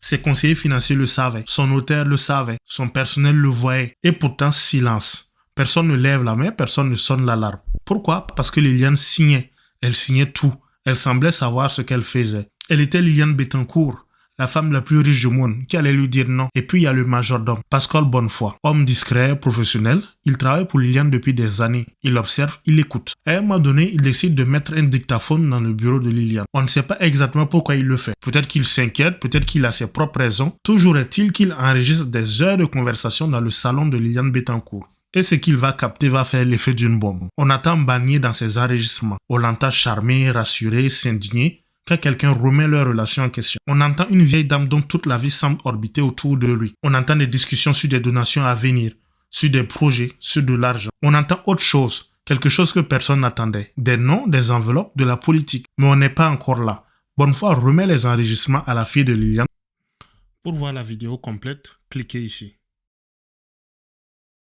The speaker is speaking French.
Ses conseillers financiers le savaient, son notaire le savait, son personnel le voyait. Et pourtant, silence. Personne ne lève la main, personne ne sonne l'alarme. Pourquoi? Parce que Liliane signait. Elle signait tout. Elle semblait savoir ce qu'elle faisait. Elle était Liliane Bettencourt, la femme la plus riche du monde, qui allait lui dire non. Et puis il y a le majordome, Pascal Bonnefoy. Homme discret, professionnel, il travaille pour Liliane depuis des années. Il observe, il écoute. À un moment donné, il décide de mettre un dictaphone dans le bureau de Liliane. On ne sait pas exactement pourquoi il le fait. Peut-être qu'il s'inquiète, peut-être qu'il a ses propres raisons. Toujours est-il qu'il enregistre des heures de conversation dans le salon de Liliane Bettencourt. Et ce qu'il va capter va faire l'effet d'une bombe. On entend Barnier dans ses enregistrements. On l'entend charmer, rassurer, s'indigner quand quelqu'un remet leur relation en question. On entend une vieille dame dont toute la vie semble orbiter autour de lui. On entend des discussions sur des donations à venir, sur des projets, sur de l'argent. On entend autre chose, quelque chose que personne n'attendait. Des noms, des enveloppes, de la politique. Mais on n'est pas encore là. Bonnefoy remet les enregistrements à la fille de Liliane. Pour voir la vidéo complète, cliquez ici.